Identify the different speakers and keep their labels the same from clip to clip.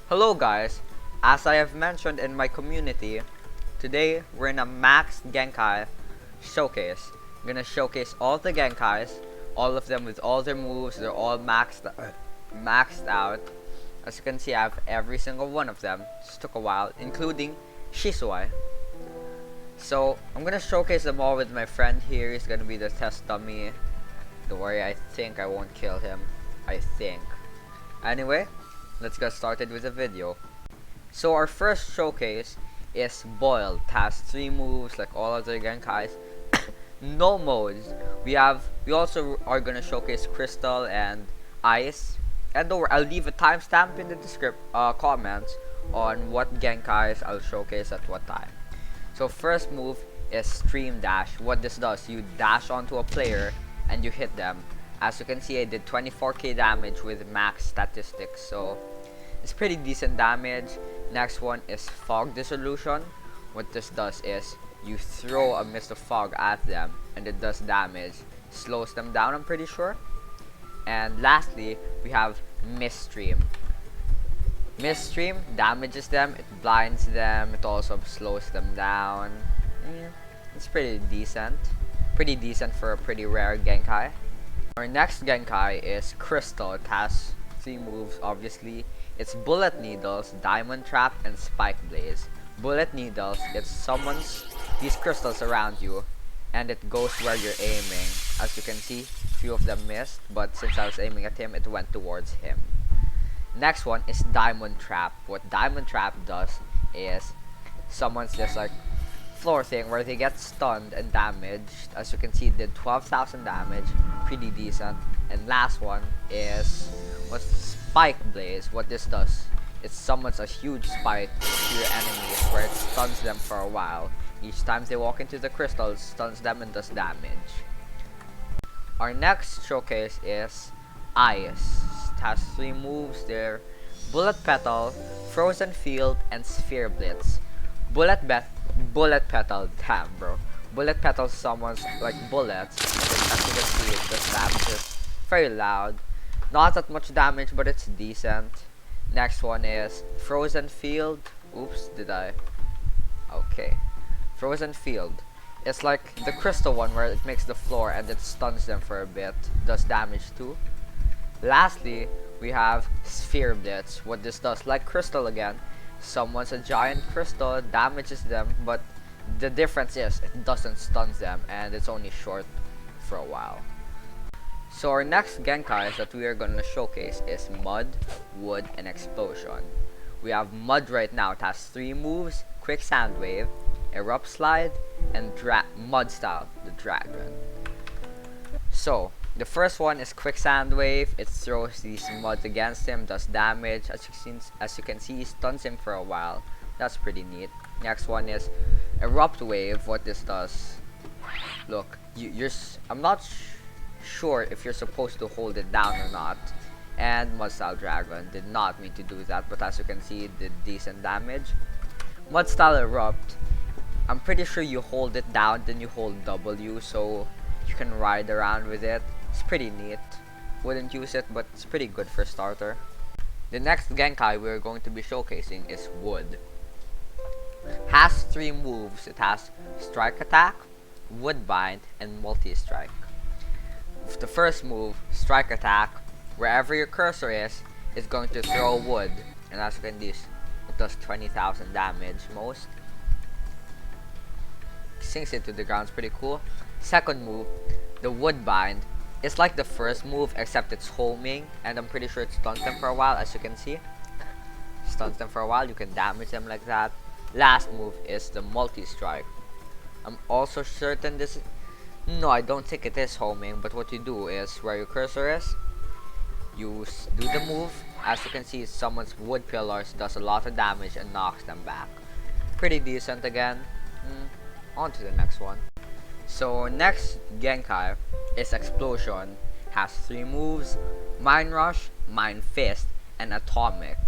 Speaker 1: Hello guys, as I have mentioned in my community, today we're in a max Genkai showcase. I'm gonna showcase all the Genkais, all of them with all their moves, they're all maxed out. As you can see, I have every single one of them. Just took a while, including Shisuai. So, I'm gonna showcase them all with my friend here. He's gonna be the test dummy. Don't worry, I think I won't kill him. I think. Anyway, let's get started with the video. So our first showcase is Boiled. It has 3 moves like all other Genkais. No modes. We also are gonna showcase Crystal and Ice. And I'll leave a timestamp in the comments on what Genkais I'll showcase at what time. So first move is Stream Dash. What this does, you dash onto a player and you hit them. As you can see, I did 24k damage with max statistics, so it's pretty decent damage. Next one is Fog Dissolution. What this does is you throw a mist of fog at them and it does damage. Slows them down, I'm pretty sure. And lastly, we have Mist Stream. Mist Stream damages them, it blinds them, it also slows them down. It's pretty decent. Pretty decent for a pretty rare Genkai. Our next Genkai is Crystal. It has 3 moves, obviously. It's Bullet Needles, Diamond Trap, and Spike Blaze. Bullet Needles, it summons these crystals around you, and it goes where you're aiming. As you can see, few of them missed, but since I was aiming at him, it went towards him. Next one is Diamond Trap. What Diamond Trap does is summons this like floor thing where they get stunned and damaged. As you can see, it did 12,000 damage, pretty decent. And last one is Spike Blaze. What this does, it summons a huge spike to your enemies where it stuns them for a while. Each time they walk into the crystal, it stuns them and does damage. Our next showcase is Ice. It has 3 moves. They're Bullet Petal, Frozen Field, and Sphere Blitz. Bullet Petal, damn bro. Bullet Petal summons like bullets. As you can see, it just damages very loud. Not that much damage, but it's decent. Next one is Frozen Field. Oops, did I? Okay. Frozen Field. It's like the crystal one where it makes the floor and it stuns them for a bit. Does damage too. Lastly, we have Sphere Blitz. What this does, like Crystal again, summons a giant crystal, damages them, but the difference is it doesn't stun them and it's only short for a while. So our next Genkais that we are going to showcase is Mud, Wood, and Explosion. We have Mud right now. It has 3 moves: Quicksand Wave, Erupt Slide, and Mud Style, the Dragon. So the first one is Quicksand Wave. It throws these muds against him, does damage. As you can see, stuns him for a while. That's pretty neat. Next one is Erupt Wave. What this does, look, I'm not sure if you're supposed to hold it down or not. And Mud Style Dragon did not mean to do that, but as you can see, it did decent damage. Mud Style Erupt, I'm pretty sure you hold it down, then you hold W, so you can ride around with it. It's pretty neat. Wouldn't use it, but it's pretty good for starter. The next Genkai we're going to be showcasing is Wood. Has 3 moves. It has Strike Attack, Woodbind, and Multi-Strike. The first move, Strike Attack, wherever your cursor is, it's going to throw wood. And as you can see, it does 20,000 damage most. Sinks it to the ground, it's pretty cool. Second move, the Woodbind. It's like the first move, except it's homing, and I'm pretty sure it stuns them for a while. As you can see, stuns them for a while. You can damage them like that. Last move is the Multi-Strike. I'm also certain this. No, I don't think it is homing, but what you do is where your cursor is, you do the move. As you can see, it summons wood pillars, does a lot of damage, and knocks them back. Pretty decent again. On to the next one. So next Genkai is Explosion. Has 3 moves: Mine Rush, Mine Fist, and Atomic.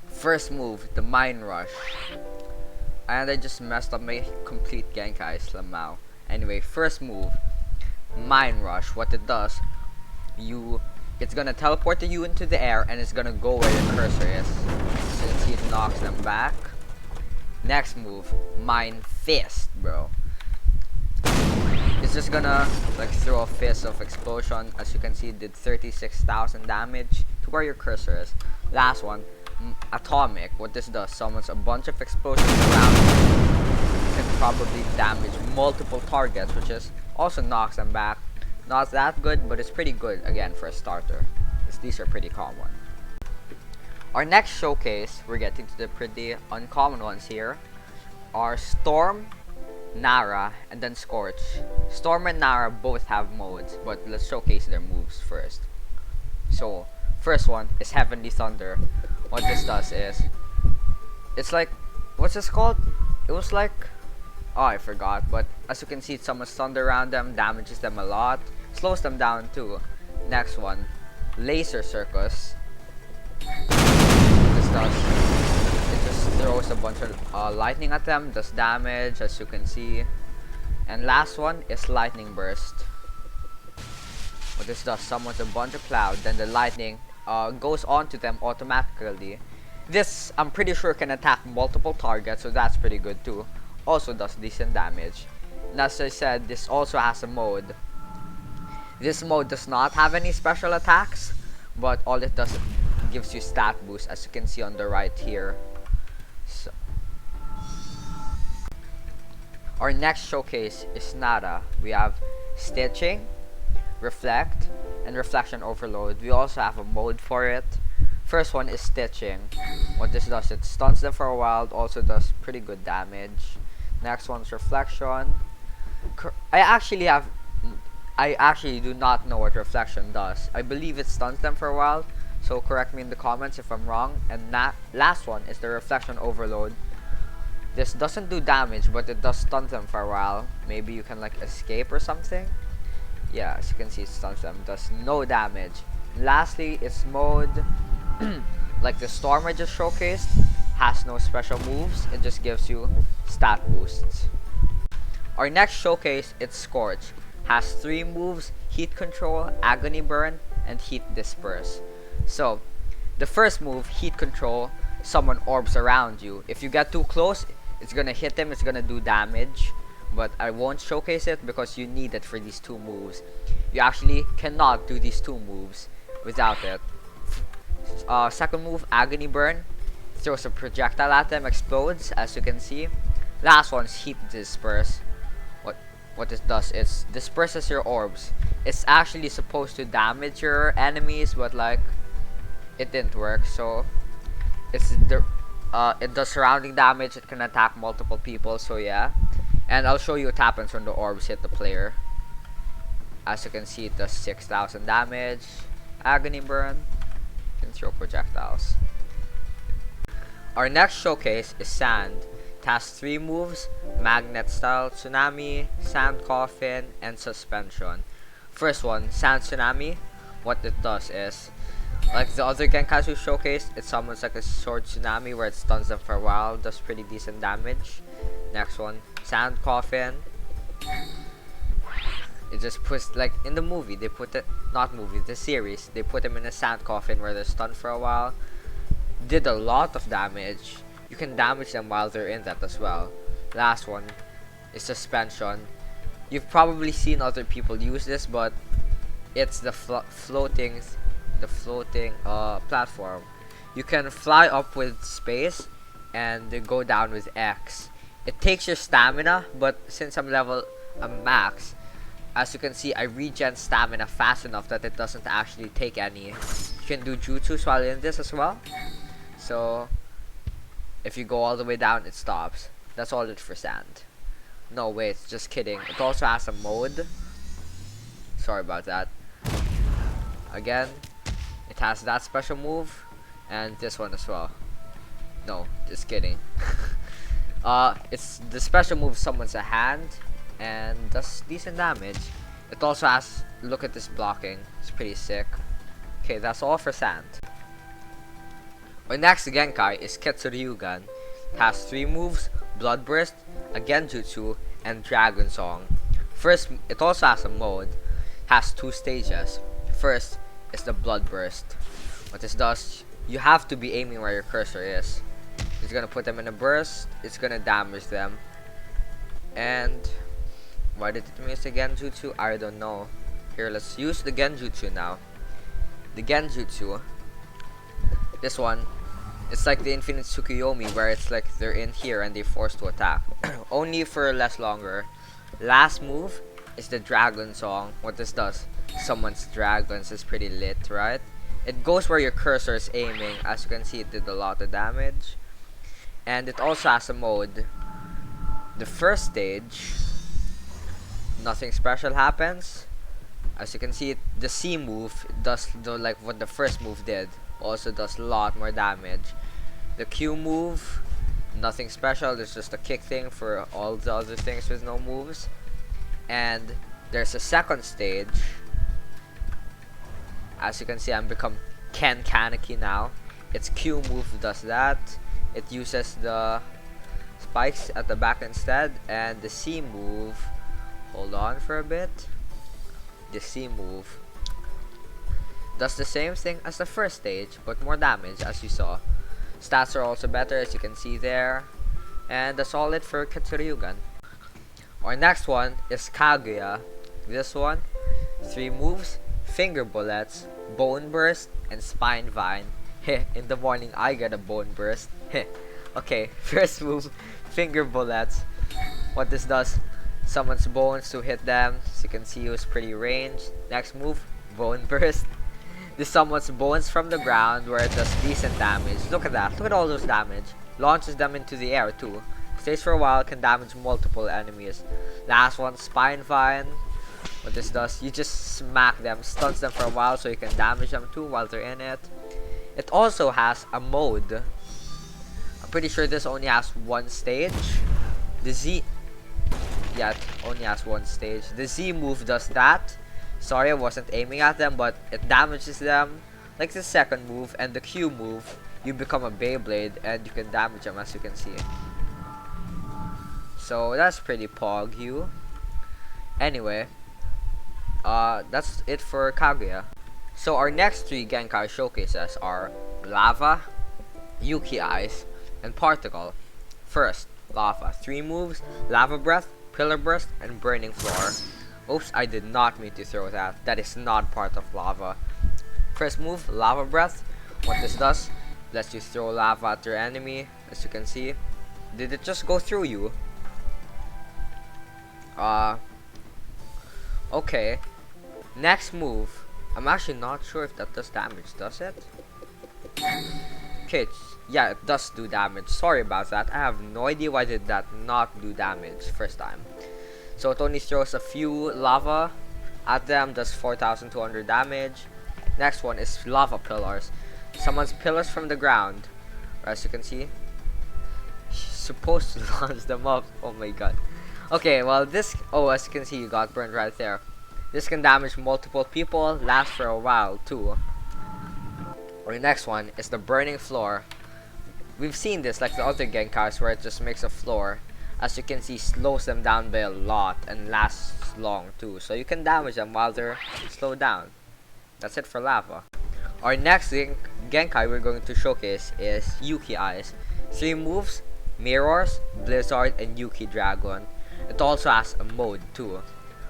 Speaker 1: First move, the Mine Rush. And I just messed up my complete Genkai somehow. Anyway, first move, Mine Rush. What it does, you it's gonna teleport you into the air and it's gonna go where your cursor is. Since he knocks them back. Next move, Mind Fist, bro. It's just gonna like throw a fist of explosion. As you can see, it did 36,000 damage to where your cursor is. Last one, Atomic. What this does, summons a bunch of explosions around you. Can probably damage multiple targets, which is also knocks them back. Not that good, but it's pretty good again for a starter. These are pretty common. Our next showcase, we're getting to the pretty uncommon ones here, are Storm, Nara, and then Scorch. Storm and Nara both have modes, but let's showcase their moves first. So, first one is Heavenly Thunder. What this does is, it's like, what's this called? It was like, oh, I forgot, but as you can see, it summons thunder around them, damages them a lot, slows them down too. Next one, Laser Circus. This does, it just throws a bunch of lightning at them, does damage as you can see. And last one is Lightning Burst. What this does, summons a bunch of cloud, then the lightning goes onto them automatically. This, I'm pretty sure, can attack multiple targets, so that's pretty good too. Also does decent damage. And as I said, this also has a mode. This mode does not have any special attacks, but all it does, it gives you stat boost, as you can see on the right here. So, our next showcase is Nara. We have Stitching, Reflect, and Reflection Overload. We also have a mode for it. First one is Stitching. What this does, it stuns them for a while, it also does pretty good damage. Next one's Reflection. I actually do not know what Reflection does. I believe it stuns them for a while, so correct me in the comments if I'm wrong. And last one is the Reflection Overload. This doesn't do damage, but it does stun them for a while. Maybe you can like escape or something. Yeah, as you can see, it stuns them, does no damage. And lastly, its mode, like the Storm I just showcased, has no special moves. It just gives you stat boosts. Our next showcase, it's Scorch. Has 3 moves: Heat Control, Agony Burn, and Heat Disperse. So, the first move, Heat Control, summon orbs around you. If you get too close, it's gonna hit them, it's gonna do damage. But I won't showcase it because you need it for these 2 moves. You actually cannot do these 2 moves without it. Second move, Agony Burn, throws a projectile at them, explodes, as you can see. Last one is Heat Disperse. What this does is disperses your orbs. It's actually supposed to damage your enemies, but like it didn't work. So it does surrounding damage. It can attack multiple people. So yeah, and I'll show you what happens when the orbs hit the player. As you can see, it does 6,000 damage. Agony Burn, can throw projectiles. Our next showcase is Sand. It has 3 moves: Magnet Style, Tsunami, Sand Coffin, and Suspension. First one, Sand Tsunami. What it does is, like the other Genkais we showcased, it summons like a short tsunami where it stuns them for a while, does pretty decent damage. Next one, Sand Coffin. It just puts, like in the movie, they put it, not movie, the series, they put them in a sand coffin where they're stunned for a while. Did a lot of damage. You can damage them while they're in that as well. Last one is Suspension. You've probably seen other people use this, but it's the floating platform. You can fly up with space and go down with X. It takes your stamina, but since I'm max, as you can see, I regen stamina fast enough that it doesn't actually take any. You can do jutsus while in this as well. So if you go all the way down, it stops. That's all it for Sand. No, wait, just kidding. It also has a mode. Sorry about that. Again, it has that special move and this one as well. No, just kidding. It's the special move summons a hand and does decent damage. It also has, look at this blocking, it's pretty sick. Okay, that's all for Sand. Our next Genkai is Ketsuryugan. It has 3 moves: Blood Burst, a Genjutsu, and Dragon Song. First, it also has a mode. Has 2 stages. First, is the blood burst. What this does, you have to be aiming where your cursor is. It's gonna put them in a burst, it's gonna damage them. And why did it miss the Genjutsu? I don't know. Here, let's use the Genjutsu now. The Genjutsu, this one, it's like the Infinite Tsukuyomi, where it's like they're in here and they're forced to attack. Only for less longer. Last move is the Dragon Song. What this does, summons dragons. Is pretty lit, right? It goes where your cursor is aiming. As you can see, it did a lot of damage. And it also has a mode. The first stage, nothing special happens. As you can see, the C move does like what the first move did. Also does a lot more damage. The Q move, nothing special. There's just a kick thing for all the other things with no moves. And there's a second stage. As you can see, I'm become Ken Kaneki now. Its Q move does that. It uses the spikes at the back instead. And the C move, hold on for a bit. The C move does the same thing as the first stage, but more damage, as you saw. Stats are also better, as you can see there. And that's all it for Katsuryugan. Our next one is Kaguya. This one, 3 moves, Finger Bullets, Bone Burst, and Spine Vine. Heh, in the morning I get a Bone Burst. Heh. Okay, first move, Finger Bullets. What this does, summons bones to hit them. As you can see, it was pretty ranged. Next move, Bone Burst. This summons bones from the ground where it does decent damage. Look at that, look at all those damage. Launches them into the air too. Stays for a while, can damage multiple enemies. Last one, Spine Vine. What this does, you just smack them, stuns them for a while so you can damage them too while they're in it. It also has a mode. I'm pretty sure this only has one stage. The Z, yeah, it only has one stage. The Z move does that. Sorry, I wasn't aiming at them, but it damages them like the second move. And the Q move, you become a Beyblade and you can damage them, as you can see. So that's pretty pog you. Anyway, that's it for Kaguya. So our next 3 Genkai showcases are Lava, Yuki Eyes, and Particle. First, Lava. 3 moves, Lava Breath, Pillar Burst, and Burning Floor. Oops, I did not mean to throw that. That is not part of Lava. First move, Lava Breath. What this does, lets you throw lava at your enemy. As you can see, did it just go through you? Okay. Next move, I'm actually not sure if that does damage, does it? Okay, yeah, it does do damage. Sorry about that. I have no idea why did that not do damage first time. So it only throws a few lava at them, does 4,200 damage. Next one is Lava Pillars. Summons pillars from the ground. As you can see, supposed to launch them up. Oh my god. Okay, well this, oh, as you can see, you got burned right there. This can damage multiple people, last for a while too. Our next one is the Burning Floor. We've seen this like the other Genkais where it just makes a floor. As you can see, slows them down by a lot and lasts long too. So you can damage them while they're slowed down. That's it for Lava. Our next Genkai we're going to showcase is Yuki Eyes. 3 moves, Mirrors, Blizzard, and Yuki Dragon. It also has a mode too.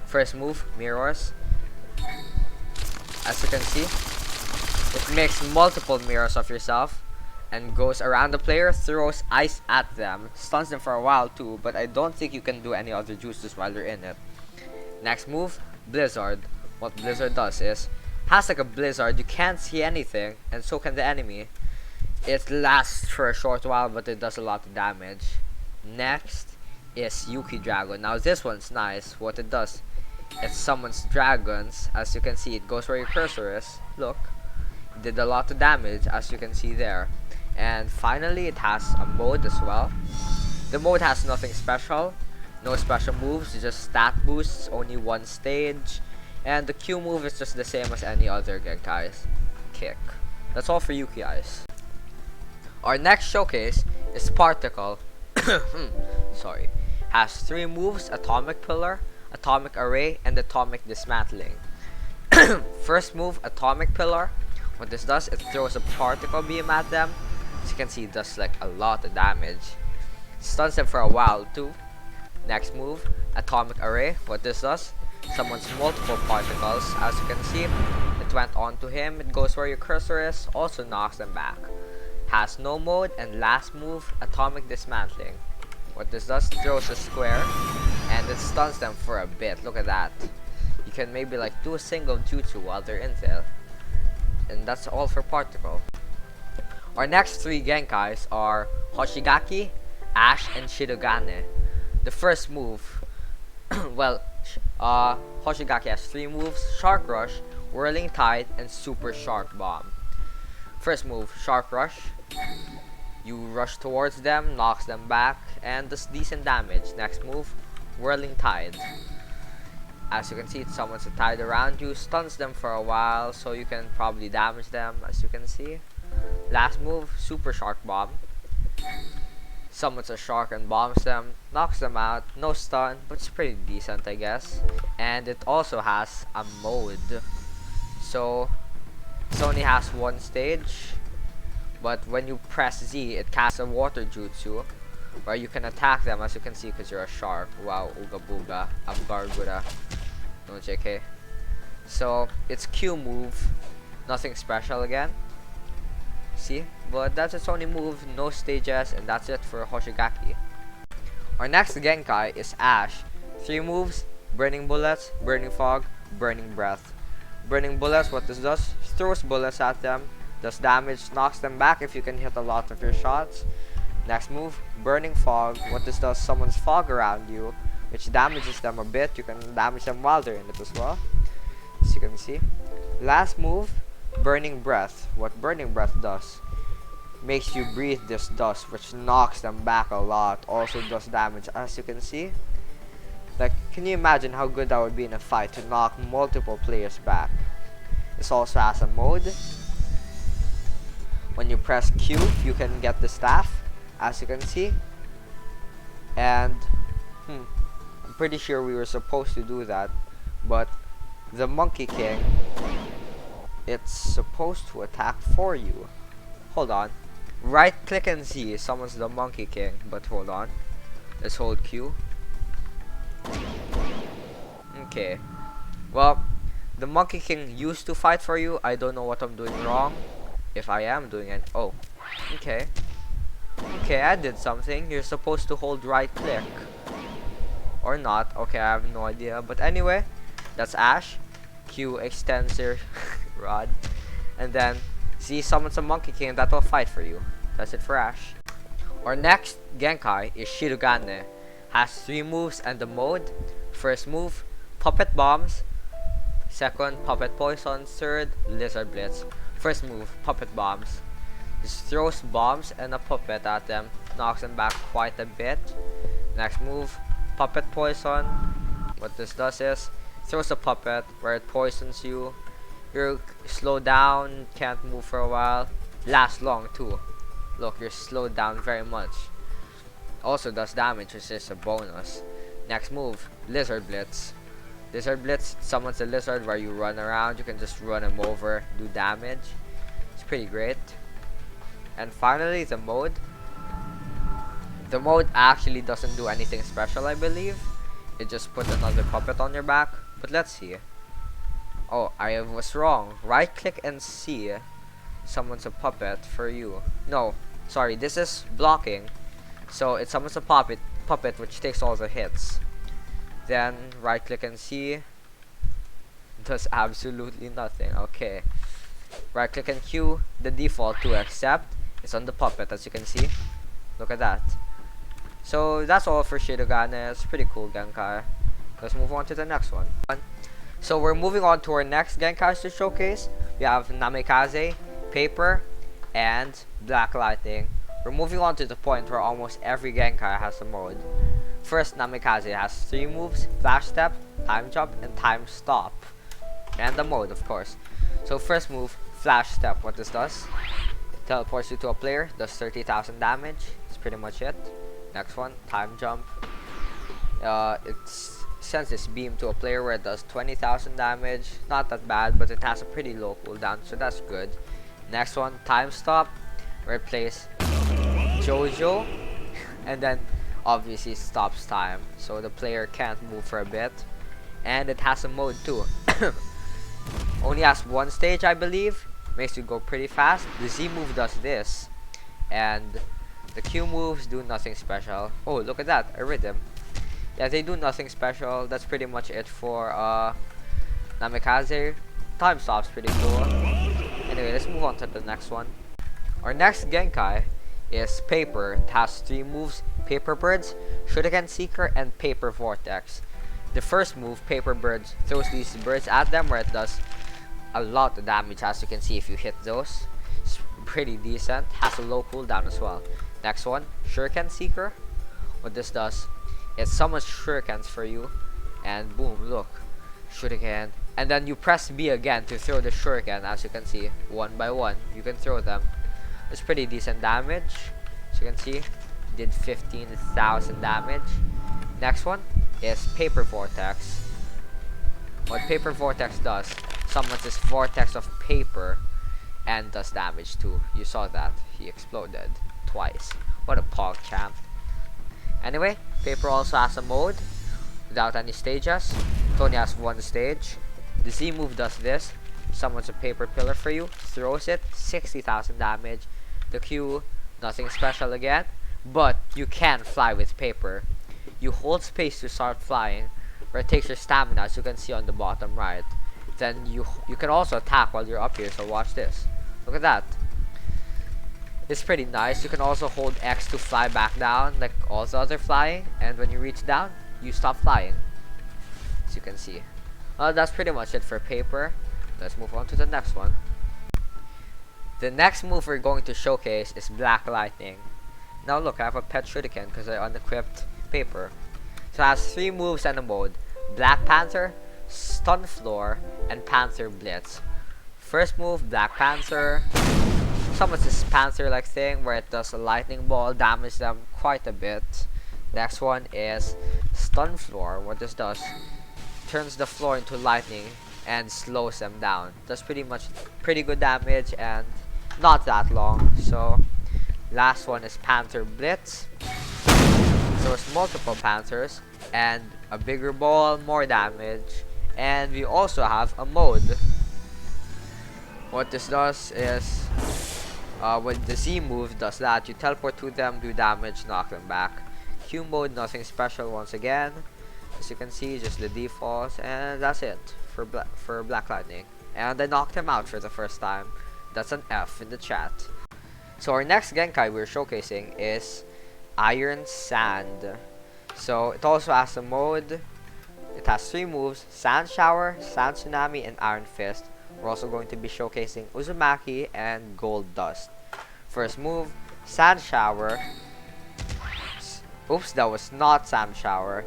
Speaker 1: First move, Mirrors. As you can see, it makes multiple mirrors of yourself and goes around the player, throws ice at them, stuns them for a while too, but I don't think you can do any other juices while you're in it. Next move, Blizzard. What Blizzard does is, has like a blizzard, you can't see anything, and so can the enemy. It lasts for a short while, but it does a lot of damage. Next is Yuki Dragon. Now this one's nice. What it does, it summons dragons. As you can see, it goes where your cursor is. Look, it did a lot of damage, as you can see there. And finally, it has a mode as well. The mode has nothing special, no special moves, just stat boosts, only one stage. And the Q move is just the same as any other Genkai's kick. That's all for Yuki Eyes. Our next showcase is Particle. Sorry. Has 3 moves, Atomic Pillar, Atomic Array, and Atomic Dismantling. First move, Atomic Pillar. What this does, it throws a particle beam at them. As you can see, it does like a lot of damage. Stuns them for a while too. Next move, Atomic Array. What this does, summons multiple particles. As you can see, it went onto him. It goes where your cursor is. Also knocks them back. Has no mode. And last move, Atomic Dismantling. What this does, throws a square and it stuns them for a bit. Look at that. You can maybe like do a single jutsu while they're in there. And that's all for particle. Our next three Genkais are Hoshigaki, Ash, and Shirogane. The first move, well, Hoshigaki has 3 moves: Shark Rush, Whirling Tide, and Super Shark Bomb. First move, Shark Rush. You rush towards them, knocks them back, and does decent damage. Next move, Whirling Tide. As you can see, it summons a tide around you, stuns them for a while, so you can probably damage them, as you can see. Last move, Super Shark Bomb. Summons a shark and bombs them, knocks them out, no stun, but it's pretty decent, I guess. And it also has a mode. So, it only has 1 stage, but when you press Z, it casts a water jutsu, where you can attack them, as you can see, because you're a shark. Wow, Uga Booga, Ambargura. No JK. So, it's Q move, nothing special again. See? But that's its only move, no stages, and that's it for Hoshigaki. Our next Genkai is Ash. 3 moves, Burning Bullets, Burning Fog, Burning Breath. Burning Bullets, what this does, throws bullets at them, does damage, knocks them back if you can hit a lot of your shots. Next move, Burning Fog. What this does, summons fog around you, which damages them a bit. You can damage them while they're in it as well, as you can see. Last move, Burning Breath. What Burning Breath does, makes you breathe this dust, which knocks them back a lot. Also does damage, as you can see. Like, can you imagine how good that would be in a fight to knock multiple players back? This also has a mode. When you press Q, you can get the staff, as you can see. And I'm pretty sure we were supposed to do that, but the Monkey King, it's supposed to attack for you. Hold on. Right click and Z summons the Monkey King, but hold on. Let's hold Q. Okay. Well, the Monkey King used to fight for you. I don't know what I'm doing wrong. If I am doing it. Oh. Okay. Okay, I did something. You're supposed to hold right click. Or not. Okay, I have no idea. But anyway, that's Ash. Q extends your rod. And then Z summons a Monkey King that will fight for you. That's it for Ash. Our next Genkai is Shirogane. Has 3 moves and the mode. First move, Puppet Bombs. Second, Puppet Poison. Third, Lizard Blitz. First move, Puppet Bombs. Just throws bombs and a puppet at them. Knocks them back quite a bit. Next move, Puppet Poison. What this does is, throws a puppet where it poisons you. You're slowed down, can't move for a while. Lasts long too. Look, you're slowed down very much. Also does damage, which is a bonus. Next move, Lizard Blitz. Lizard Blitz summons a lizard where you run around. You can just run him over, do damage. It's pretty great. And finally, the mode. The mode actually doesn't do anything special, I believe. It just puts another puppet on your back. But let's see. Oh, I was wrong. Right click and C summons a puppet for you. No, sorry, this is blocking. So it summons a puppet which takes all the hits. Then right click and C does absolutely nothing. Okay. Right click and Q, the default to accept is on the puppet, as you can see. Look at that. So that's all for Shirogane. It's pretty cool Genkai. Let's move on to the next one. So we're moving on to our next Genkais to showcase. We have Namikaze, Paper, and Black Lightning. We're moving on to the point where almost every Genkai has a mode. First, Namikaze has 3 moves: Flash Step, Time Jump, and Time Stop. And the mode, of course. So first move, Flash Step. What this does, it teleports you to a player, does 30,000 damage. That's pretty much it. Next one, Time Jump. It sends this beam to a player where it does 20,000 damage. Not that bad, but it has a pretty low cooldown, so that's good. Next one, time stop, where it plays Jojo, and then obviously stops time, so the player can't move for a bit. And it has a mode too. Only has one stage, I believe. Makes you go pretty fast. The Z move does this, and the Q moves do nothing special. Oh, look at that, a rhythm. Yeah, they do nothing special. That's pretty much it for Namikaze. Time stop's pretty cool. Anyway, let's move on to the next one. Our next Genkai is Paper. It has 3 moves: Paper Birds, Shuriken Seeker, and Paper Vortex. The first move, Paper Birds, throws these birds at them where it does a lot of damage, as you can see if you hit those. It's pretty decent. Has a low cooldown as well. Next one, Shuriken Seeker. What this does, it summons shurikens for you, and boom, look, shuriken. And then you press B again to throw the shuriken. As you can see, one by one, you can throw them. It's pretty decent damage. As you can see, did 15,000 damage. Next one is Paper Vortex. What Paper Vortex does, summons this vortex of paper and does damage too. You saw that, he exploded twice. What a pog champ. Anyway, Paper also has a mode without any stages. It only has one stage. The Z move does this, summons a paper pillar for you, throws it, 60,000 damage. The Q, nothing special again, but you can fly with paper. You hold space to start flying, where it takes your stamina, as you can see on the bottom right. Then you can also attack while you're up here, so watch this. Look at that. It's pretty nice. You can also hold X to fly back down, like all the other flying, and when you reach down, you stop flying. As you can see. That's pretty much it for Paper. Let's move on to the next one. The next move we're going to showcase is Black Lightning. Now look, I have a pet shuriken because I unequipped Paper. So it has 3 moves and a mode: Black Panther, Stun Floor, and Panther Blitz. First move, Black Panther. Summons this Panther-like thing where it does a lightning ball, damage them quite a bit. Next one is Stun Floor. What this does, turns the floor into lightning and slows them down. Does pretty good damage and not that long. So last one is Panther Blitz. So it's multiple Panthers and a bigger ball, more damage. And we also have a mode. What this does is, when the Z move does that, you teleport to them, do damage, knock them back. Q mode, nothing special once again. As you can see, just the defaults, and that's it for Black Lightning. And I knocked him out for the first time. That's an F in the chat. So our next Genkai we're showcasing is Iron Sand. So it also has a mode. It has 3 moves: Sand Shower, Sand Tsunami, and Iron Fist. We're also going to be showcasing Uzumaki and Gold Dust. First move, Sand Shower. Oops, that was not Sand Shower.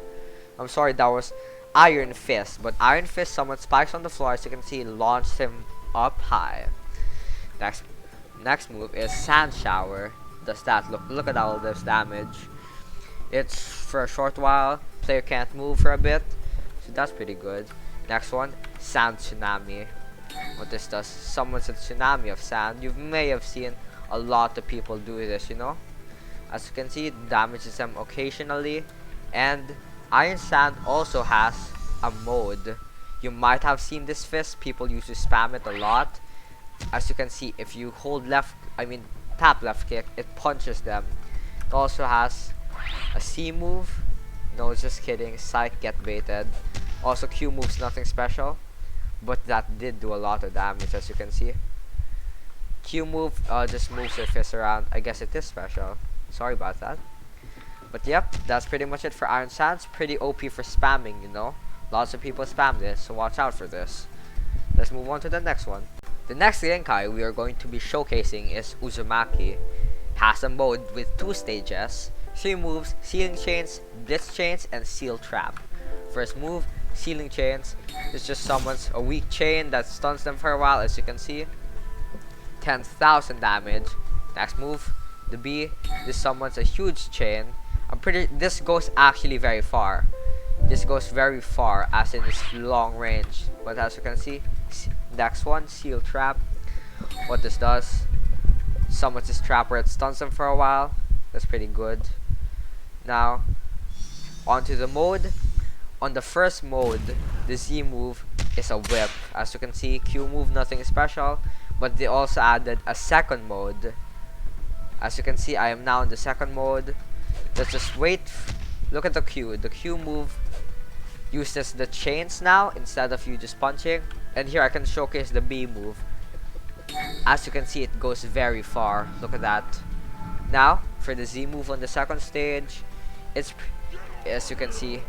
Speaker 1: I'm sorry, that was Iron Fist. But Iron Fist summons spikes on the floor, as you can see, launched him up high. Next move is Sand Shower. Does that, look at all this damage. It's for a short while, player can't move for a bit, so that's pretty good. Next one, Sand Tsunami. What this does, summons a tsunami of sand. You may have seen a lot of people do this, you know. As you can see, it damages them occasionally. And Iron Sand also has a mode. You might have seen this fist, people used to spam it a lot. As you can see, if you tap left click, it punches them. It also has a C move. No, just kidding, psych, get baited. Also Q moves, nothing special, but that did do a lot of damage, as you can see. Q move just moves your fist around. I guess it is special. Sorry about that. But yep, that's pretty much it for Iron Sands. Pretty OP for spamming, you know. Lots of people spam this, so watch out for this. Let's move on to the next one. The next Genkai we are going to be showcasing is Uzumaki. Has a mode with 2 stages, 3 moves: Sealing Chains, Blitz Chains, and Seal Trap. First move, Sealing Chains. This just summons a weak chain that stuns them for a while, as you can see. 10,000 damage. Next move, the B. This summons a huge chain. This goes actually very far. this goes very far, as in it's long range. But as you can see, next one, Seal Trap. What this does, summons this trap where it stuns them for a while. That's pretty good. Now, onto the mode. On the first mode, the Z move is a whip. As you can see, Q move, nothing special. But they also added a second mode. As you can see, I am now in the second mode. Let's just wait. Look at the Q. The Q move uses the chains now instead of you just punching. And here I can showcase the B move. As you can see, it goes very far. Look at that. Now, for the Z move on the second stage, it's, as you can see,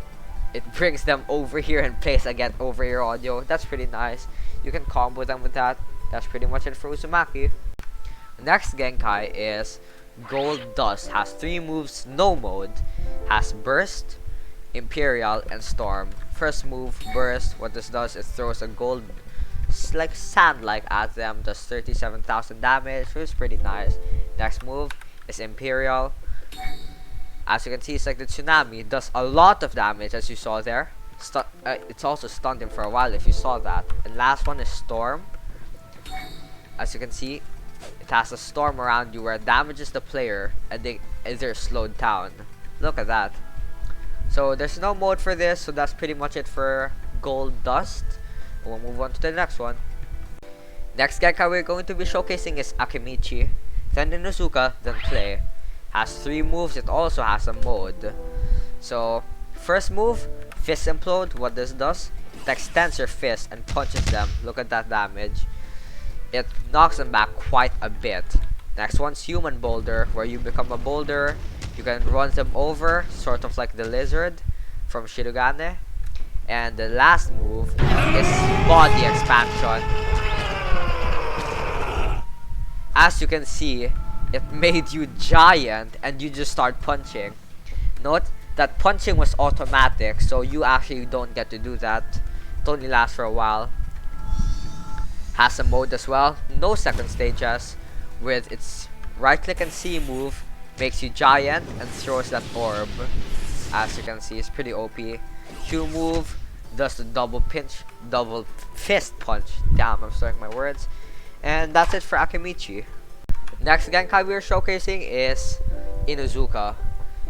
Speaker 1: it brings them over here and plays a get over here audio. That's pretty nice. You can combo them with that. That's pretty much it for Uzumaki. Next Genkai is Gold Dust. Has 3 moves, no mode. Has Burst, Imperial, and Storm. First move, Burst. What this does is throws a gold, like sand-like at them. Does 37,000 damage, which is pretty nice. Next move is Imperial. As you can see, it's like the tsunami. It does a lot of damage, as you saw there. It's also stunned him for a while, if you saw that. And last one is Storm. As you can see, it has a storm around you where it damages the player and they're slowed down. Look at that. So there's no mode for this, so that's pretty much it for Gold Dust. We'll move on to the next one. Next Genkai we're going to be showcasing is Akimichi, then Inuzuka, then Clay. Has 3 moves, it also has a mode. So, first move, Fist Implode. What this does, it extends your fist and punches them. Look at that damage. It knocks them back quite a bit. Next one's Human Boulder, where you become a boulder. You can run them over, sort of like the lizard from Shirogane. And the last move is Body Expansion. As you can see, it made you giant and you just start punching. Note that punching was automatic, so you actually don't get to do that. It only lasts for a while. Has a mode as well, no second stages, with its right click and C move, makes you giant and throws that orb. As you can see, it's pretty OP. Q move does the double fist punch. Damn, I'm starting my words. And that's it for Akimichi. Next Genkai we are showcasing is Inuzuka.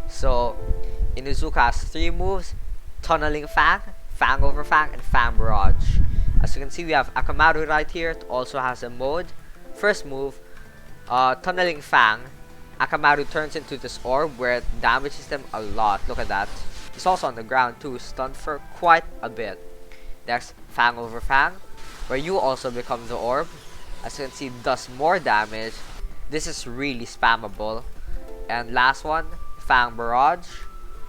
Speaker 1: So, Inuzuka has 3 moves: Tunneling Fang, Fang over Fang, and Fang Barrage. As you can see, we have Akamaru right here. It also has a mode. First move, Tunneling Fang. Akamaru turns into this orb where it damages them a lot. Look at that. It's also on the ground too, stunned for quite a bit. Next, Fang over Fang, where you also become the orb. As you can see, it does more damage. This is really spammable. And last one, Fang Barrage,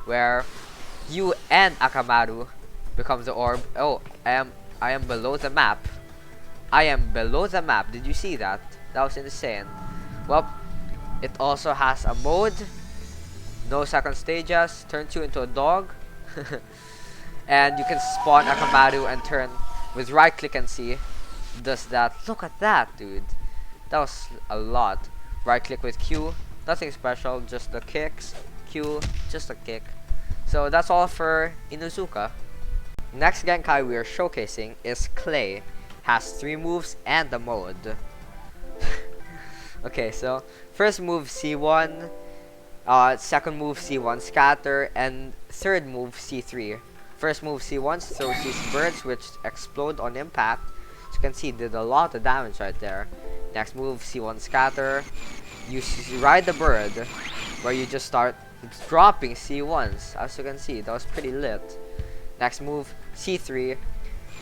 Speaker 1: where you and Akamaru become the orb. Oh, I am below the map. I am below the map. Did you see that? That was insane. Well, it also has a mode. No second stages. Turns you into a dog. And you can spawn Akamaru and turn with right click and C. Does that. Look at that, dude. That was a lot. Right click with Q. Nothing special. Just the kicks. Q. Just a kick. So that's all for Inuzuka. Next Genkai we are showcasing is Clay. Has 3 moves and a mode. Okay, so first move C1, second move C1 Scatter, and third move C3. First move C1 throws these birds which explode on impact. As you can see, did a lot of damage right there. Next move C1 Scatter. You ride the bird, where you just start dropping C1s. As you can see, that was pretty lit. Next move, C3,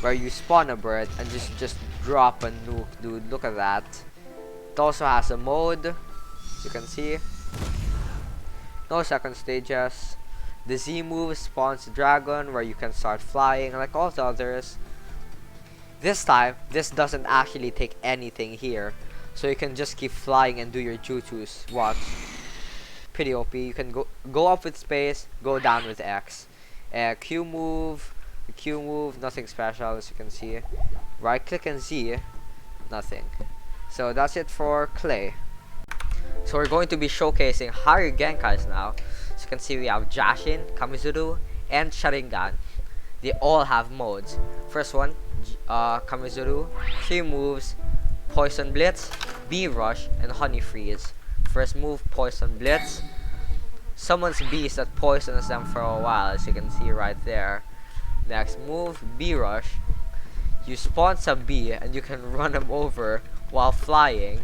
Speaker 1: where you spawn a bird and just drop a nuke, dude. Look at that. It also has a mode, as you can see. No second stages. The Z move spawns a dragon, where you can start flying like all the others. This time, this doesn't actually take anything here, so you can just keep flying and do your jutsus. Watch. Pretty OP. You can go up with space, go down with X. Q move, nothing special, as you can see. Right click and Z, nothing. So that's it for Clay. So we're going to be showcasing higher Genkais now. As you can see, we have Jashin, Kamizuru, and Sharingan. they all have modes. First one, Kamizuru, 3 moves, Poison Blitz, Bee Rush, and Honey Freeze. First move, Poison Blitz, summons bees that poisons them for a while, as you can see right there. Next move, Bee Rush, you spawn some bee and you can run them over while flying.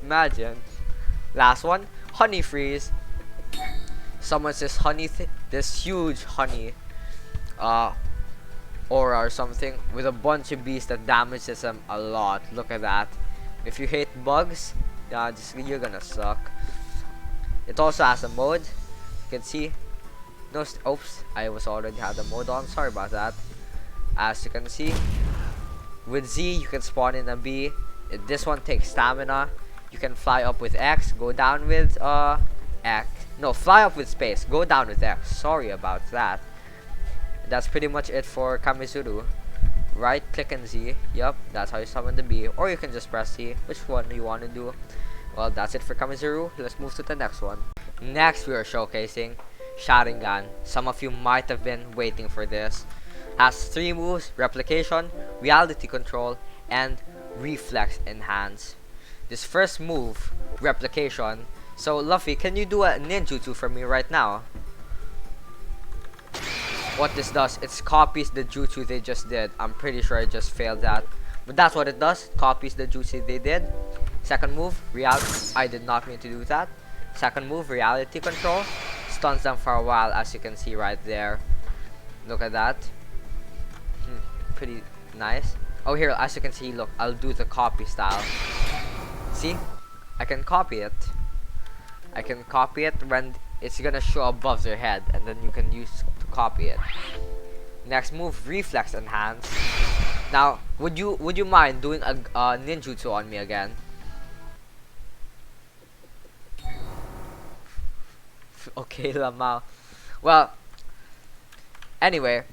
Speaker 1: Imagine. Last one, Honey Freeze, summons this this huge honey aura or something with a bunch of bees that damages them a lot. Look at that. If you hate bugs, you're gonna suck. It also has a mode. You can see. No, oops, I was already had the mode on. Sorry about that. As you can see, with Z you can spawn in a bee. This one takes stamina. You can fly up with X, go down with X. No, fly up with space, go down with X. Sorry about that. That's pretty much it for Kamizuru. Right click and Z. Yup, that's how you summon the bee. Or you can just press C, which one you want to do. Well, that's it for Kamizuru. Let's move to the next one. Next, we are showcasing Sharingan. Some of you might have been waiting for this. Has 3 moves: Replication, Reality Control, and Reflex Enhance. This first move, Replication. So, Luffy, can you do a ninjutsu for me right now? What this does, it copies the jutsu they just did. I'm pretty sure I just failed that. But that's what it does. It copies the jutsu they did. Second move, I did not mean to do that. Second move, Reality Control. Stuns them for a while, as you can see right there. Look at that. Pretty nice. Oh, here, as you can see, look, I'll do the copy style. See? I can copy it. I can copy it when it's gonna show above their head, and then you can use to copy it. Next move, Reflex Enhance. Now, would you mind doing a ninjutsu on me again? Okay, Lamau. Well, anyway,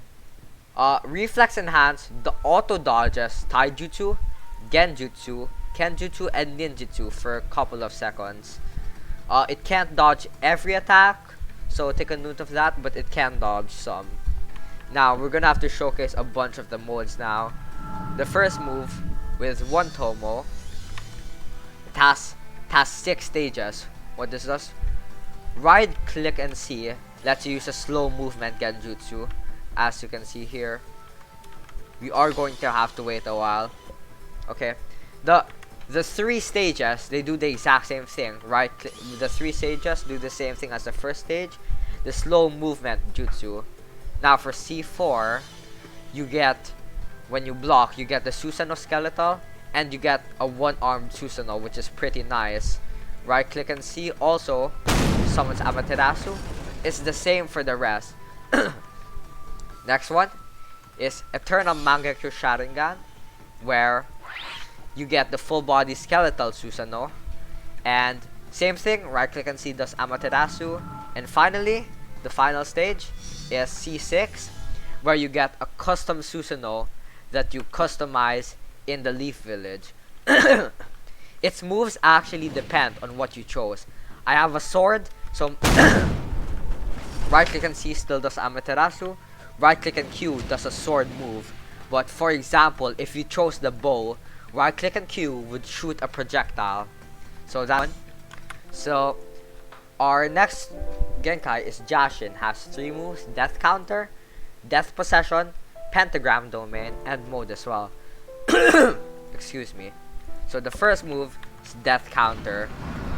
Speaker 1: Reflex Enhance, the auto dodges Taijutsu, Genjutsu, Kenjutsu, and Ninjutsu for a couple of seconds. It can't dodge every attack, so take a note of that, but it can dodge some. Now, we're gonna have to showcase a bunch of the modes now. The first move, with 1 Tomo, it has 6 stages. What this does? Right click and C lets you use a slow movement Genjutsu. As you can see here, we are going to have to wait a while. Okay, the 3 stages, they do the exact same thing. Right click, the 3 stages do the same thing as the first stage, the slow movement jutsu. Now for C4, you get, when you block, you get the Susanoo skeletal, and you get a 1-armed Susanoo, which is pretty nice. Right click and C also summons Amaterasu. It's the same for the rest. Next one is Eternal Mangekyo Sharingan, where you get the full body skeletal Susanoo. And same thing, right click and C does Amaterasu. And finally, the final stage is C6, where you get a custom Susanoo that you customize in the Leaf Village. Its moves actually depend on what you chose. I have a sword, so right click and C still does Amaterasu. Right click and Q does a sword move. But for example, if you chose the bow, right click and Q would shoot a projectile. So that one. So our next Genkai is Jashin. Has 3 moves: Death Counter, Death Possession, Pentagram Domain, and Mode as well. Excuse me. So the first move is Death Counter.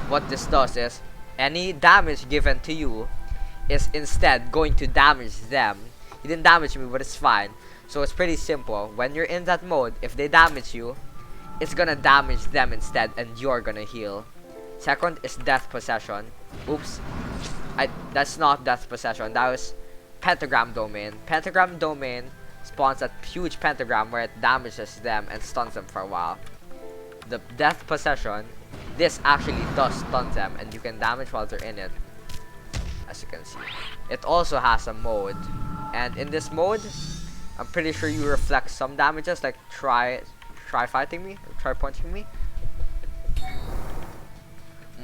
Speaker 1: What this does is, any damage given to you is instead going to damage them. You didn't damage me, but it's fine. So it's pretty simple. When you're in that mode, if they damage you, it's gonna damage them instead, and you're gonna heal. Second is Death Possession. Oops. That's not Death Possession. That was Pentagram Domain. Pentagram Domain spawns a huge pentagram where it damages them and stuns them for a while. The Death Possession, this actually does stun them, and you can damage while they're in it, as you can see. It also has a mode, and in this mode, I'm pretty sure you reflect some damages, like try fighting me, or try punching me.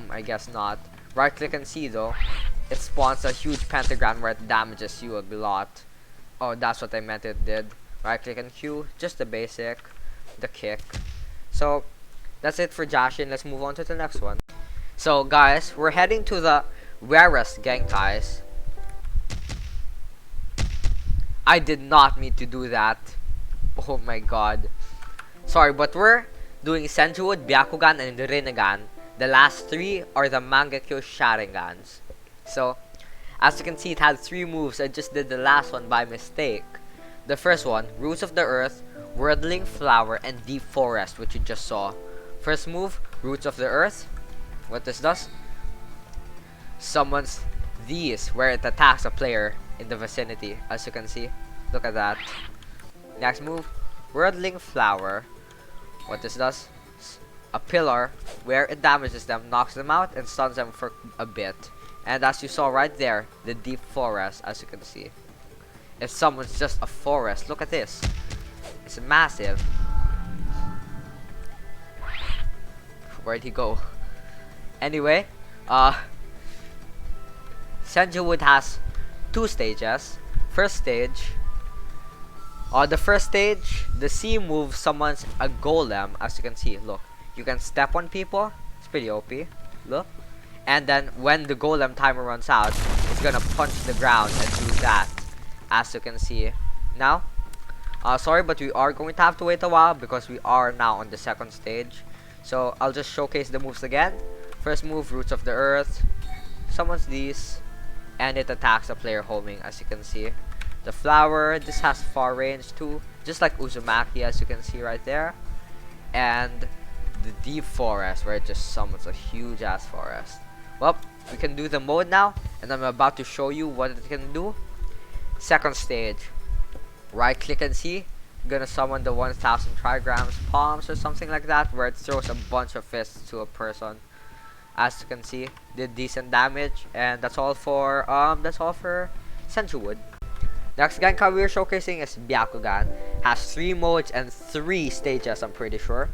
Speaker 1: I guess not. Right click and see though, it spawns a huge pentagram where it damages you a lot. Oh, that's what I meant it did. Right click and Q, just the basic, the kick. So that's it for Jashin. Let's move on to the next one. So guys, we're heading to the rarest Genkais. I did not mean to do that. Oh my god. Sorry, but we're doing Senjuwood, Byakugan, and Rinnegan. The last three are the Mangekyo Sharingans. So, as you can see, it had 3 moves. I just did the last one by mistake. The first one, Roots of the Earth, Worldling Flower, and Deep Forest, which you just saw. First move, Roots of the Earth. What this does? Summons these, where it attacks a player in the vicinity, as you can see. Look at that. Next move, Worldling Flower. What this does? A pillar, where it damages them, knocks them out, and stuns them for a bit. And as you saw right there, the Deep Forest, as you can see. If someone's just a forest, look at this. It's massive. Where'd he go? Anyway, Senjuwood has 2 stages. First stage, the first stage, the C move summons a golem, as you can see. Look, you can step on people. It's pretty OP. Look. And then when the golem timer runs out, it's gonna punch the ground and do that, as you can see. Now, sorry, but we are going to have to wait a while because we are now on the second stage. So I'll just showcase the moves again. First move, Roots of the Earth, summons these, and it attacks a player homing, as you can see. The flower, this has far range too, just like Uzumaki, as you can see right there. And the Deep Forest, where it just summons a huge ass forest. Well, we can do the mode now, and I'm about to show you what it can do. Second stage, right click and see. Gonna summon the 1000 trigrams palms or something like that, where it throws a bunch of fists to a person. As you can see, did decent damage, and that's all for Senjuwood. Next Genkai we're showcasing is Byakugan. Has 3 modes and 3 stages, I'm pretty sure.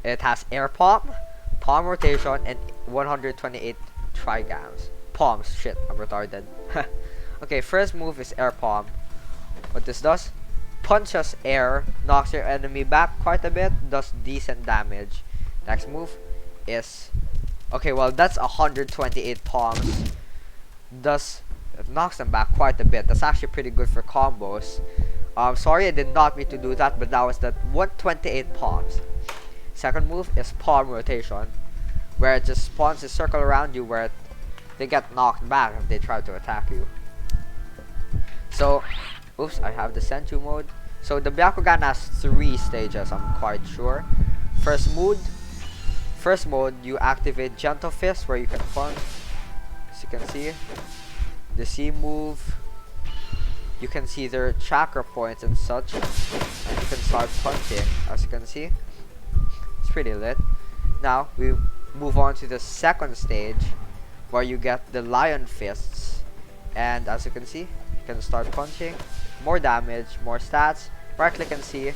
Speaker 1: It has air palm, palm rotation, and 128 trigrams. Palms, shit, I'm retarded. Okay, first move is air palm. What this does? Punches air, knocks your enemy back quite a bit, does decent damage. Next move is, okay, well that's 128 palms. It knocks them back quite a bit. That's actually pretty good for combos. Sorry I did not mean to do that, but that was that 128 palms. Second move is palm rotation, where it just spawns a circle around you where they get knocked back if they try to attack you. So, oops, I have the Senju mode. So the Byakugan has 3 stages, I'm quite sure. First mode, you activate Gentle Fist, where you can punch, as you can see. The C move, you can see their chakra points and such, and you can start punching, as you can see. It's pretty lit. Now we move on to the second stage, where you get the lion fists, and as you can see, you can start punching. More damage, more stats. Right click and see.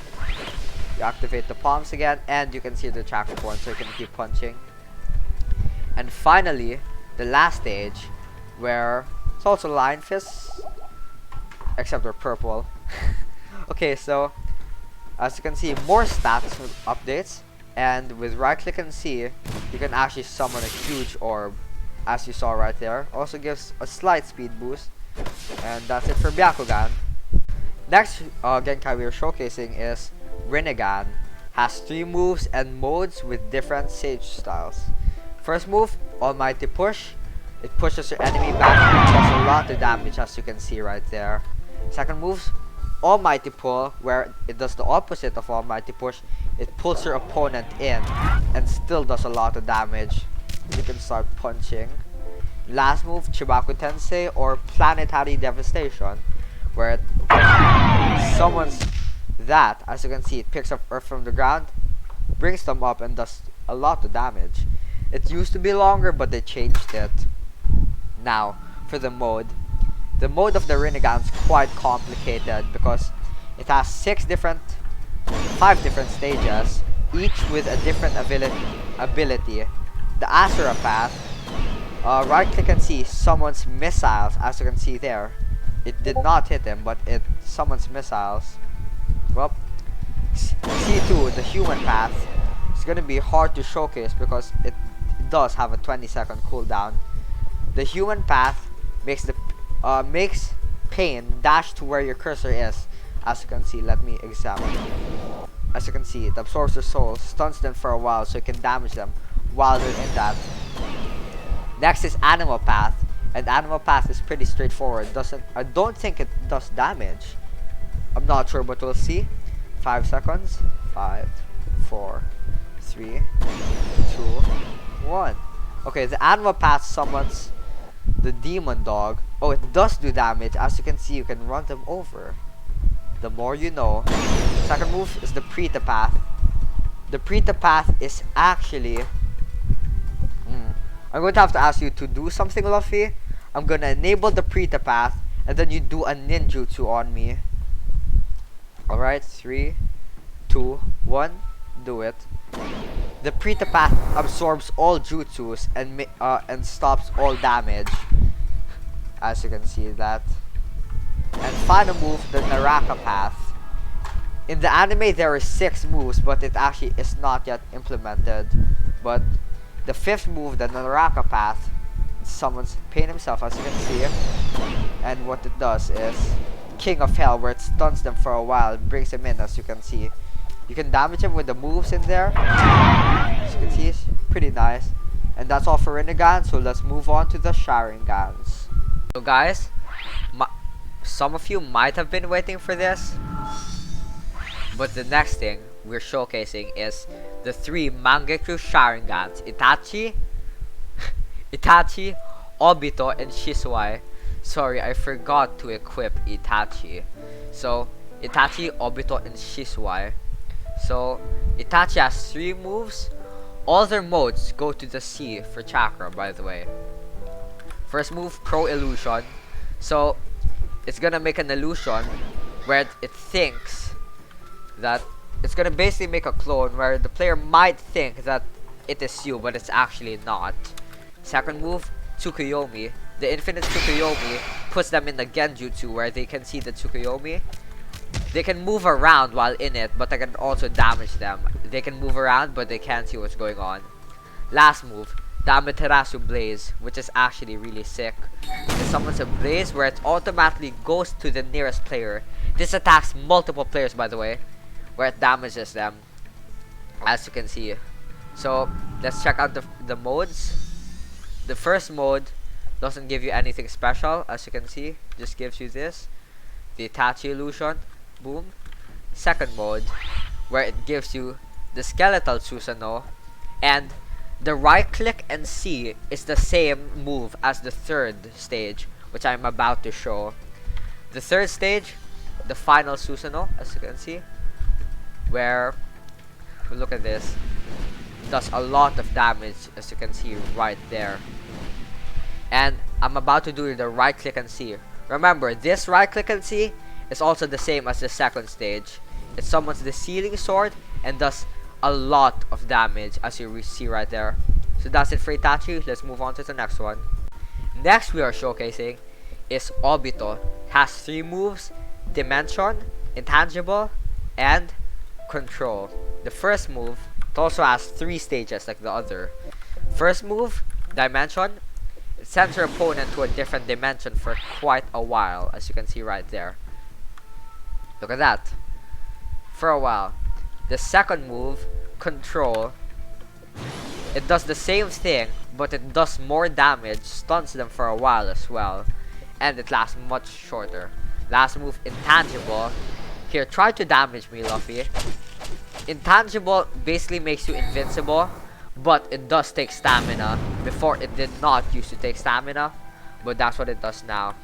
Speaker 1: You activate the palms again, and you can see the chakra points, so you can keep punching. And finally, the last stage, where it's also lion fists, except they're purple. Okay, so as you can see, more stats updates, and with right click and see, you can actually summon a huge orb, as you saw right there. Also gives a slight speed boost, and that's it for Byakugan. Next Genkai we are showcasing is Rinnegan. Has 3 moves and modes with different sage styles. First move, Almighty Push. It pushes your enemy back and does a lot of damage, as you can see right there. Second move, Almighty Pull, where it does the opposite of Almighty Push. It pulls your opponent in and still does a lot of damage. You can start punching. Last move, Chibaku Tensei, or Planetary Devastation, where it summons that. As you can see, it picks up earth from the ground, brings them up, and does a lot of damage. It used to be longer, but they changed it. Now, for the mode of the Rinnegan is quite complicated because it has 5 different stages, each with a different ability. The Asura Path, right click and see, summons missiles, as you can see there. it did not hit him, but it summons missiles. Well, C2, the human path, is gonna be hard to showcase because it does have a 20-second cooldown. The human path makes pain dash to where your cursor is. As you can see, let me examine. As you can see, it absorbs their souls, stuns them for a while so it can damage them while they're in that. Next is animal path, and animal path is pretty straightforward. I don't think it does damage. I'm not sure, but we'll see. 5 seconds. 5, 4, 3, 2, 1. Okay, the animal path summons the demon dog. Oh, it does do damage. As you can see, you can run them over. The more you know. Second move is the Preta path. The Preta path is actually... I'm going to have to ask you to do something, Luffy. I'm going to enable the Preta path, and then you do a ninjutsu on me. Alright, 3, 2, 1. Do it. The Preta path absorbs all jutsus and stops all damage. As you can see that. And final move, the Naraka path. In the anime there are 6 moves, but it actually is not yet implemented. But the 5th move, the Naraka path, summons Pain himself, as you can see. And what it does is King of Hell, where it stuns them for a while and brings them in, as you can see. You can damage him with the moves in there. As you can see, it's pretty nice. And that's all for Rinnegan, so let's move on to the Sharingans. So guys, some of you might have been waiting for this, but the next thing we're showcasing is the 3 Mangekyo Sharingans: Itachi, Obito, and Shisui. Sorry, I forgot to equip Itachi. So, Itachi, Obito, and Shisui. So, Itachi has 3 moves. All their modes go to the C for chakra, by the way. First move, Pro Illusion. So, it's gonna make an illusion where it thinks that it's gonna basically make a clone where the player might think that it is you, but it's actually not. Second move, Tsukuyomi. The infinite Tsukuyomi puts them in the Genjutsu where they can see the Tsukuyomi. They can move around while in it, but they can also damage them. They can move around, but they can't see what's going on. Last move, the Amaterasu Blaze, which is actually really sick. It summons a blaze where it automatically goes to the nearest player. This attacks multiple players, by the way, where it damages them, as you can see. So, let's check out the modes. The first mode doesn't give you anything special, as you can see. Just gives you this, the Itachi illusion. Boom. Second mode, where it gives you the skeletal Susanoo, and the right click and C is the same move as the third stage, which I'm about to show. The third stage, the final Susanoo, as you can see, where, look at this, does a lot of damage, as you can see right there. And I'm about to do the right click and C. Remember, this right click and C is also the same as the second stage. It summons the Sealing Sword and does a lot of damage, as you see right there. So that's it for Itachi. Let's move on to the next one. Next we are showcasing is Obito. Has 3 moves: Dimension, Intangible, and Control. The first move, it also has 3 stages like the other. First move, Dimension. It sends your opponent to a different dimension for quite a while, as you can see right there. Look at that. For a while. The second move, Control. It does the same thing, but it does more damage, stuns them for a while as well, and it lasts much shorter. Last move, Intangible. Here, try to damage me, Luffy. Intangible basically makes you invincible, but it does take stamina. Before, it did not used to take stamina, but that's what it does now.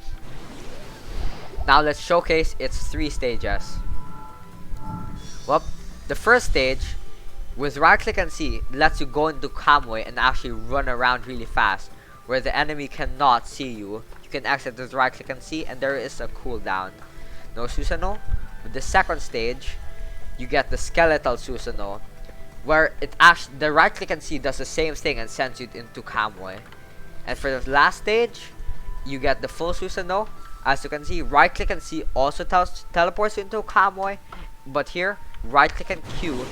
Speaker 1: Now let's showcase its 3 stages. Well, the first stage, with right click and C, lets you go into Kamui and actually run around really fast, where the enemy cannot see you. You can exit with right click and C, and there is a cooldown. No Susanoo. With the second stage, you get the skeletal Susanoo, where it actually, the right click and C does the same thing and sends you into Kamui. And for the last stage, you get the full Susanoo, As you can see, right click and C also teleports you into Kamui, but here, right click and Q,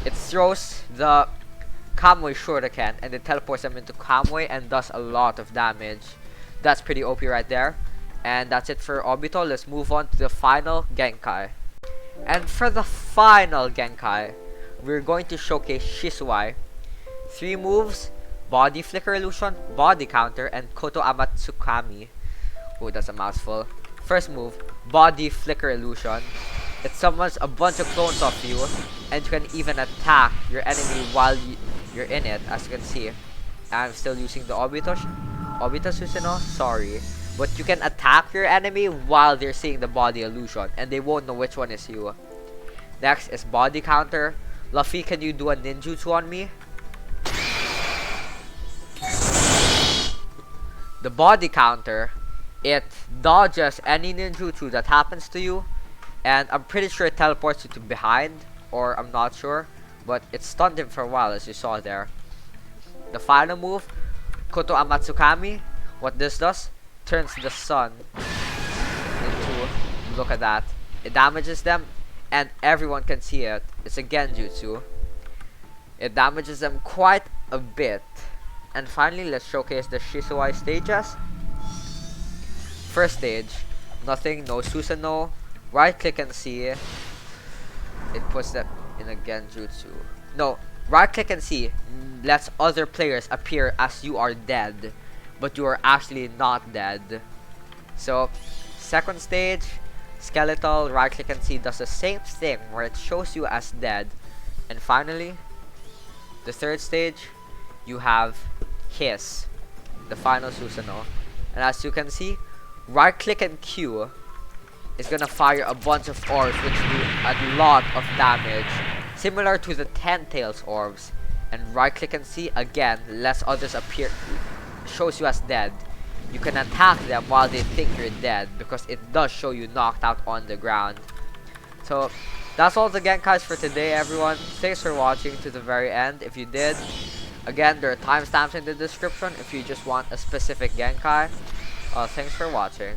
Speaker 1: it throws the Kamui Shuriken and it teleports them into Kamui and does a lot of damage. That's pretty OP right there. And that's it for Obito. Let's move on to the final Genkai. And for the final Genkai, we're going to showcase Shisuai. 3 moves: Body Flicker Illusion, Body Counter, and Koto Amatsukami. Oh, that's a mouthful. First move, Body Flicker Illusion. It summons a bunch of clones of you, and you can even attack your enemy while you're in it, as you can see. I'm still using the Obito Susanoo, sorry. But you can attack your enemy while they're seeing the body illusion, and they won't know which one is you. Next is Body Counter. Luffy, can you do a ninjutsu on me? The Body Counter, it dodges any ninjutsu that happens to you, and I'm pretty sure it teleports you to behind, or I'm not sure, but it stunned him for a while, as you saw there. The final move, Koto Amatsukami, what this does, turns the sun into, look at that, it damages them and everyone can see it. It's a genjutsu. It damages them quite a bit. And finally, let's showcase the Shisuai stages. First stage, nothing, no Susanoo. Right click and see, it puts them in a genjutsu. No, right click and see lets other players appear as you are dead, but you are actually not dead. So, second stage, skeletal, right click and see does the same thing where it shows you as dead. And finally, the third stage, you have Hiss, the final Susanoo. And as you can see, right click and Q is gonna fire a bunch of orbs which do a lot of damage, similar to the 10 tails orbs. And right click and see again lets others appear, shows you as dead. You can attack them while they think you're dead because it does show you knocked out on the ground. So that's all the Genkais for today, everyone. Thanks for watching to the very end. If you did, again, there are timestamps in the description if you just want a specific Genkai. Thanks for watching.